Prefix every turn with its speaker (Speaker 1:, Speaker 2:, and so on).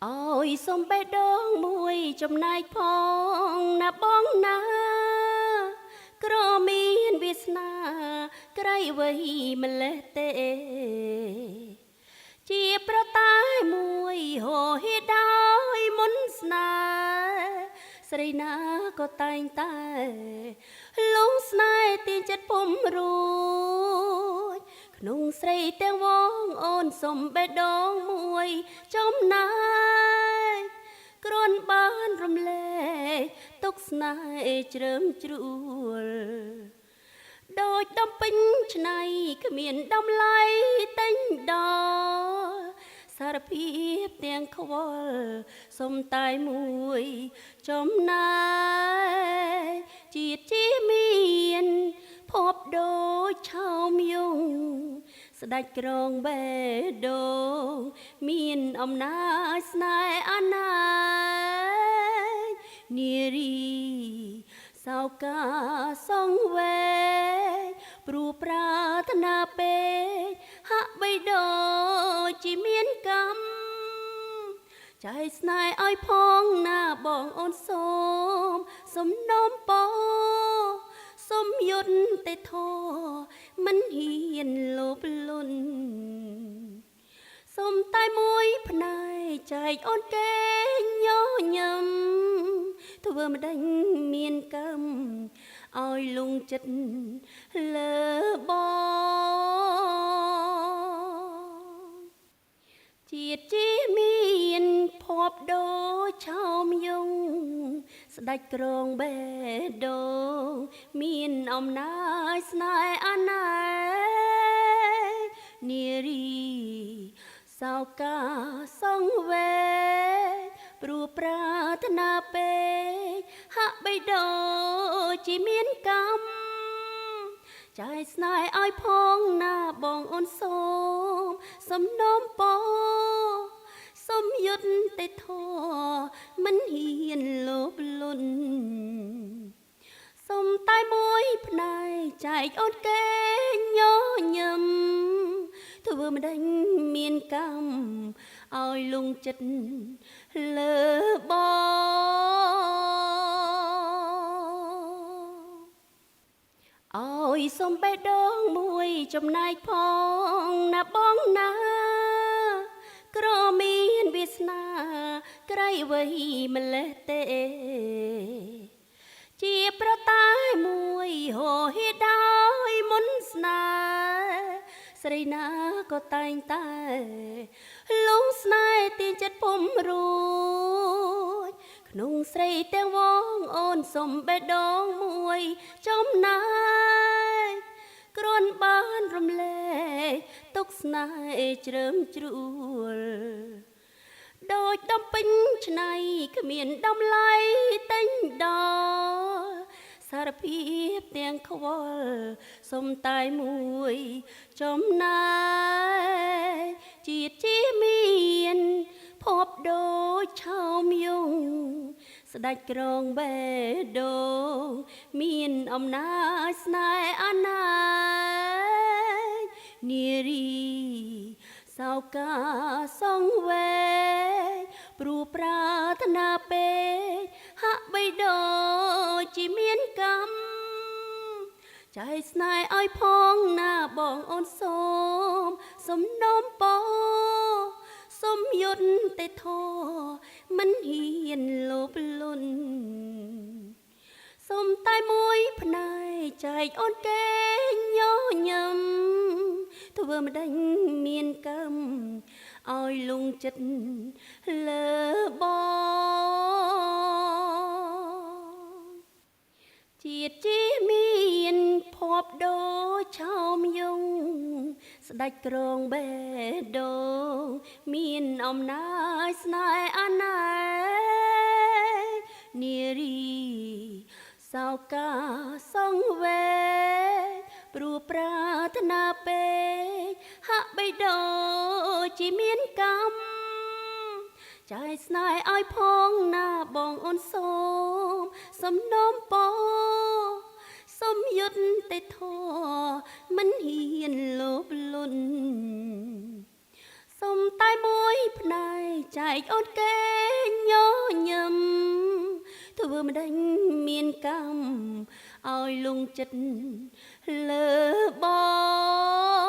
Speaker 1: អើយសុំបេះដូងមួយចំណាយផងណាបងណាក្រមានវាសនាក្រៃវៃម្លេះទេជាប្រតែមួយហោហៀដោយមុនស្នេហ៍ស្រីណាក៏តែងតែលងស្នេហ៍ទាញចិត្តពុំរួចក្នុងស្រីទាំងវងអូនសុំបេះដូងមួយចំណាយគ្រាន់បានរំលែកទុកស្នេហ៍ជ្រើមជ្រួលដូចដំពេញឆ្នៃគ្មានតម្លៃតែញដល់សារភាពទាំងខ្វល់សុំតែមួយចំណាយជាតិជាមានភពដូចឆោមយងស្ដេចក្រងបេះដូងមានអំណាចស្នេហ៍អណាយនារីសោកាសងវែងព្រោះប្រាថ្នាពេកហាក់បីដូចជាមានកម្មចែកស្នេហ៍ឲ្យផងណាបងអូនសូមសំណូមពរសុំយុទ្ធទេធមិនហ៊ានលោភលន់សុំតែមួយផ្នែកចែកអូនគេញញឹមធ្វើម្ដេចមានកម្មឲ្យលងចិត្តលើបងជាតិជាមានភពដូចឆោមយងស្ដេចក្រងបេះដូងមានអំណាចស្នេហ៍អណាយនារីសោកាសងវែងព្រោះប្រាថ្នាពេកហាក់បីដូចជាមានកម្មចែកស្នេហ៍ឲ្យផងណាបងអូនសូមសំណូមពរសុំយុទ្ធទេធមិនហ៊ានលោភលន់សុំតែមួយផ្នែកចែកអូនគេញញឹមធ្វើម្ដេចមានកម្មឲ្យលងចិត្តលើបងអើយសុំបេះដូងមួយចំណាយផងណាបងណាក្រមានវាសនាក្រៃវៃម្លេះទេជាប្រតែមួយហោហៀដោយមុនស្នេហ៍ស្រីណាក៏តែងតែលងស្នេហ៍ទាញចិត្តពុំរួចក្នុងស្រីទាំងវងអូនសុំបេះដូងមួយចំណាយគ្រាន់បានរំលែកទុកស្នេហ៍ជ្រើមជ្រួលដូចដំពេញឆ្នៃគ្មានតម្លៃតែញដល់សារភាពទាំងខ្វល់សុំតែមួយចំណាយជាតិជាមានភពដូចឆោមយងស្ដេចក្រងបេះដូងមានអំណាចស្នេហ៍អណាយនារីសោកាសងវែងព្រោះប្រាថ្នាពេកហាក់បីដូចជាមានកម្មចែកស្នេហ៍ឲ្យផងណាបងអូនសូមសំណូមពរសុំយុទ្ធទេធមិនហ៊ានលោភលន់សុំតែមួយផ្នែកចែកអូនគេញញឹមធ្វើម្ដេចមានកម្មឲ្យលងចិត្តលើបងជាតិជាមានភពដូចឆោមយងស្ដេចក្រងបេះដូងមានអំណាចស្នេហ៍អណាយនារីសោកាសងវែងព្រោះប្រាថ្នាពេកហាក់បីដូចជាមានកម្មចែកស្នេហ៍ឲ្យផងណាបងអូនសូមសំណូមពរសុំយុទ្ធទេធមិនហ៊ានលោភលន់ សុំតែមួយផ្នែកចែកអូនគេញញឹមធ្វើមិនដេញមានកម្មឲ្យលងចិត្តលើបង